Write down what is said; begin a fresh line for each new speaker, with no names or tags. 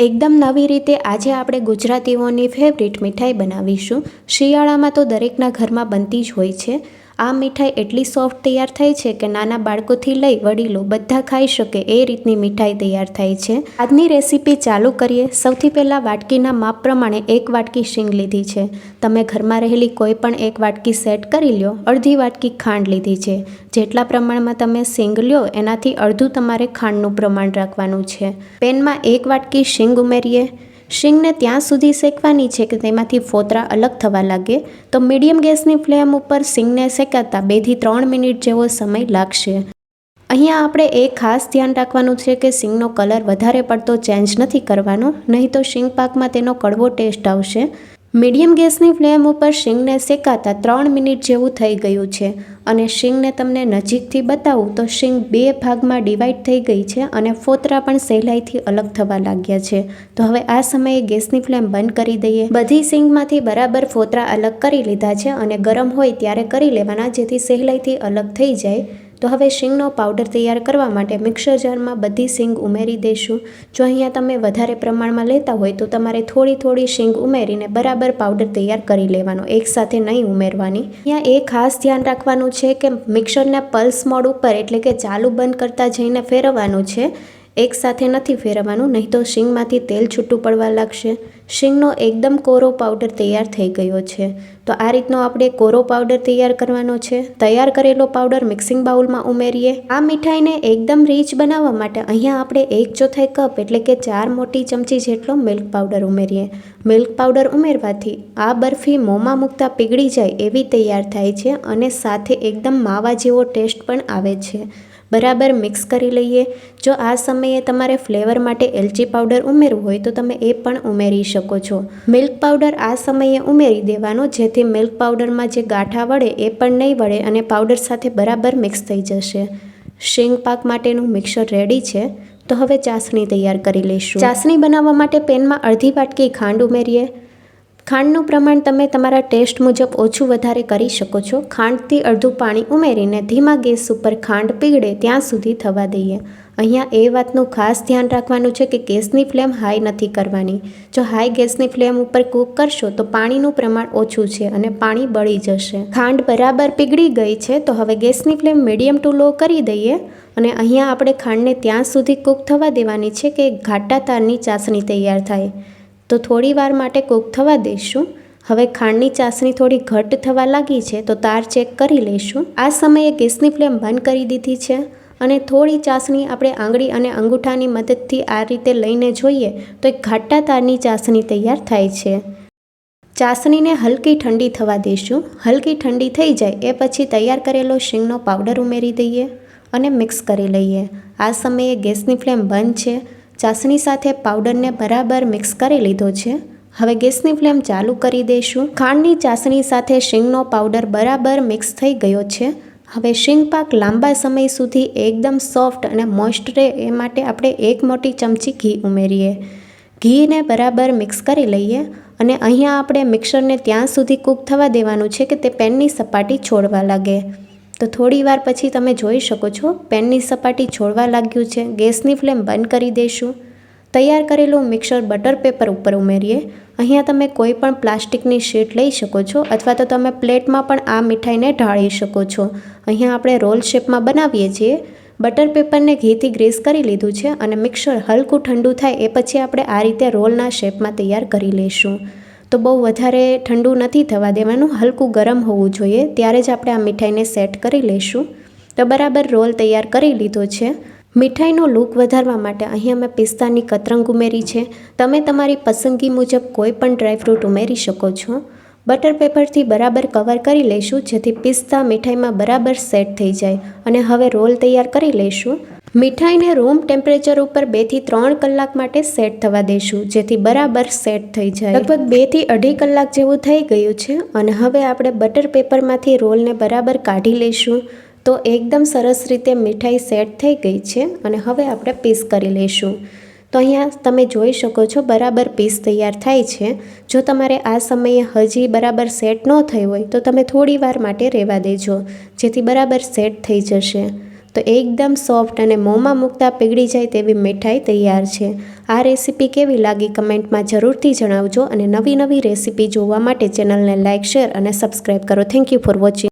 એકદમ નવી રીતે આજે આપણે ગુજરાતીઓની ફેવરિટ મીઠાઈ બનાવીશું। શિયાળામાં તો દરેકના ઘરમાં બનતી જ હોય છે। આ મીઠાઈ એટલી સોફ્ટ તૈયાર થાય છે કે નાના બાળકોથી લઈ વડીલો બધા ખાઈ શકે એ રીતની મીઠાઈ તૈયાર થાય છે। આજની રેસીપી ચાલુ કરીએ। સૌથી પહેલાં વાટકીના માપ પ્રમાણે 1 વાટકી શીંગ લીધી છે। તમે ઘરમાં રહેલી કોઈ પણ 1 વાટકી સેટ કરી લો। અડધી વાટકી ખાંડ લીધી છે। જેટલા પ્રમાણમાં તમે શીંગ લ્યો એનાથી અડધું તમારે ખાંડનું પ્રમાણ રાખવાનું છે। પેનમાં 1 વાટકી શીંગ ઉમેરીએ। શીંગને ત્યાં સુધી શેકવાની છે કે તેમાંથી ફોતરા અલગ થવા લાગે। તો મીડિયમ ગેસની ફ્લેમ ઉપર શીંગને શેકાતા 2 થી 3 મિનિટ જેવો સમય લાગશે। અહીંયા આપણે એક ખાસ ધ્યાન રાખવાનું છે કે શીંગનો કલર વધારે પડતો ચેન્જ નથી કરવાનો, નહીં તો શીંગ પાકમાં તેનો કડવો ટેસ્ટ આવશે। મીડિયમ ગેસની ફ્લેમ ઉપર શીંગને શેકાતા 3 મિનિટ જેવું થઈ ગયું છે અને શીંગને તમને નજીકથી બતાવું તો શીંગ 2 ભાગમાં ડિવાઈડ થઈ ગઈ છે અને ફોતરા પણ સહેલાઈથી અલગ થવા લાગ્યા છે। તો હવે આ સમયે ગેસની ફ્લેમ બંધ કરી દઈએ। બધી શીંગમાંથી બરાબર ફોતરા અલગ કરી લીધા છે અને ગરમ હોય ત્યારે કરી લેવાના, જેથી સહેલાઈથી અલગ થઈ જાય। તો હવે શીંગનો પાવડર તૈયાર કરવા માટે મિક્સર જારમાં બધી શીંગ ઉમેરી દઈશું। જો અહીંયા તમે વધારે પ્રમાણમાં લેતા હોય તો તમારે થોડી શીંગ ઉમેરીને બરાબર પાવડર તૈયાર કરી લેવાનો, એકસાથે નહીં ઉમેરવાની। અહીંયા એ ખાસ ધ્યાન રાખવાનું છે કે મિક્સરને પલ્સ મોડ ઉપર એટલે કે ચાલુ બંધ કરતા જઈને ફેરવવાનું છે, એકસાથે નથી ફેરવવાનું, નહીં તો શીંગમાંથી તેલ છૂટું પડવા લાગશે। શીંગનો એકદમ કોરો પાવડર તૈયાર થઈ ગયો છે। તો આ રીતનો આપણે કોરો પાવડર તૈયાર કરવાનો છે। તૈયાર કરેલો પાવડર મિક્સિંગ બાઉલમાં ઉમેરીએ। આ મીઠાઈને એકદમ રીચ બનાવવા માટે અહીંયા આપણે 1/4 કપ એટલે કે 4 મોટી ચમચી જેટલો મિલ્ક પાવડર ઉમેરીએ। મિલ્ક પાવડર ઉમેરવાથી આ બરફી મોંમાં મૂકતા પીગળી જાય એવી તૈયાર થાય છે અને સાથે એકદમ માવા જેવો ટેસ્ટ પણ આવે છે। બરાબર મિક્સ કરી લઈએ। જો આ સમયે તમારે ફ્લેવર માટે એલચી પાવડર ઉમેરવું હોય તો તમે એ પણ ઉમેરી શકો છો। મિલ્ક પાવડર આ સમયે ઉમેરી દેવાનો, જેથી મિલ્ક પાવડરમાં જે ગાંઠા વળે એ પણ નહીં વળે અને પાવડર સાથે બરાબર મિક્સ થઈ જશે। શીંગ પાક માટેનું મિક્સર રેડી છે। તો હવે ચાસણી તૈયાર કરી લઈશું। ચાસણી બનાવવા માટે પેનમાં અડધી વાટકી ખાંડ ઉમેરીએ। ખાંડનું પ્રમાણ તમે તમારા ટેસ્ટ મુજબ ઓછું વધારે કરી શકો છો। ખાંડથી અડધું પાણી ઉમેરીને ધીમા ગેસ ઉપર ખાંડ પીગળે ત્યાં સુધી થવા દઈએ। અહીંયા એ વાતનું ખાસ ધ્યાન રાખવાનું છે કે ગેસની ફ્લેમ હાઈ નથી કરવાની। જો હાઈ ગેસની ફ્લેમ ઉપર કૂક કરશો તો પાણીનું પ્રમાણ ઓછું છે અને પાણી બળી જશે। ખાંડ બરાબર પીગળી ગઈ છે તો હવે ગેસની ફ્લેમ મીડિયમ ટુ લો કરી દઈએ અને અહીંયા આપણે ખાંડને ત્યાં સુધી કૂક થવા દેવાની છે કે ઘાટા તારની ચાસણી તૈયાર થાય। તો થોડી વાર માટે કૂક થવા દઈશું। હવે ખાંડની ચાસણી થોડી ઘટ્ટ થવા લાગી છે તો તાર ચેક કરી લઈશું। આ સમયે ગેસની ફ્લેમ બંધ કરી દીધી છે અને થોડી ચાસણી આપણે આંગળી અને અંગૂઠાની મદદથી આ રીતે લઈને જોઈએ તો એક ઘાટા તારની ચાસણી તૈયાર થાય છે। ચાસણીને હલકી ઠંડી થવા દઈશું। હલકી ઠંડી થઈ જાય એ પછી તૈયાર કરેલો શીંગનો પાવડર ઉમેરી દઈએ અને મિક્સ કરી લઈએ। આ સમયે ગેસની ફ્લેમ બંધ છે। ચાસણી સાથે પાવડરને બરાબર મિક્સ કરી લીધો છે। હવે ગેસની ફ્લેમ ચાલુ કરી દઈશું। ખાંડની ચાસણી સાથે શીંગનો પાવડર બરાબર મિક્સ થઈ ગયો છે। હવે શીંગ પાક લાંબા સમય સુધી એકદમ સોફ્ટ અને મોઇસ્ટ રહે એ માટે આપણે 1 મોટી ચમચી ઘી ઉમેરીએ। ઘીને બરાબર મિક્સ કરી લઈએ અને અહીંયા આપણે મિક્સરને ત્યાં સુધી કૂક થવા દેવાનું છે કે તે પેનની સપાટી છોડવા લાગે। તો થોડી વાર પછી તમે જોઈ શકો છો પેનની સપાટી છોડવા લાગ્યું છે। ગેસની ફ્લેમ બંધ કરી દઈશું। તૈયાર કરેલું મિક્સર બટર પેપર ઉપર ઉમેરીએ। અહીંયા તમે કોઈ પણ પ્લાસ્ટિકની શીટ લઈ શકો છો અથવા તો તમે પ્લેટમાં પણ આ મીઠાઈને ઢાળી શકો છો। અહીંયા આપણે રોલ શેપમાં બનાવીએ છીએ। બટર પેપરને ઘીથી ગ્રીસ કરી લીધું છે અને મિક્સર હલકું ઠંડુ થાય એ પછી આપણે આ રીતે રોલના શેપમાં તૈયાર કરી લઈશું। તો બહુ વધારે ઠંડુ નથી થવા દેવાનું, હલકું ગરમ હોવું જોઈએ, ત્યારે જ આપણે આ મીઠાઈને સેટ કરી લઈશું। તો બરાબર રોલ તૈયાર કરી લીધો છે। મીઠાઈનો લુક વધારવા માટે અહીંયા મેં પિસ્તાની કતરંગ ઉમેરી છે। તમે તમારી પસંદગી મુજબ કોઈ પણ ડ્રાયફ્રૂટ ઉમેરી શકો છો। બટર પેપરથી બરાબર કવર કરી લઈશું જેથી પિસ્તા મીઠાઈમાં બરાબર સેટ થઈ જાય અને હવે રોલ તૈયાર કરી લઈશું। મીઠાઈને રૂમ ટેમ્પરેચર ઉપર 2 થી 3 કલાક માટે સેટ થવા દઈશું જેથી બરાબર સેટ થઈ જાય। લગભગ 2 થી 2.5 કલાક જેવું થઈ ગયું છે અને હવે આપણે બટર પેપરમાંથી રોલને બરાબર કાઢી લઈશું। તો એકદમ સરસ રીતે મીઠાઈ સેટ થઈ ગઈ છે અને હવે આપણે પીસ કરી લઈશું। તો અહીંયા તમે જોઈ શકો છો બરાબર પીસ તૈયાર થાય છે। જો તમારે આ સમયે હજી બરાબર સેટ ન થઈ હોય તો તમે થોડી વાર માટે રહેવા દેજો જેથી બરાબર સેટ થઈ જશે। તો એકદમ સોફ્ટ અને મોંમાં મૂકતા પીગળી જાય તેવી મીઠાઈ તૈયાર છે. આ રેસીપી કેવી લાગી કમેન્ટમાં જરૂરથી જણાવજો અને નવી રેસીપી જોવા માટે ચેનલને લાઇક, શેર અને સબસ્ક્રાઈબ કરો. Thank you for watching.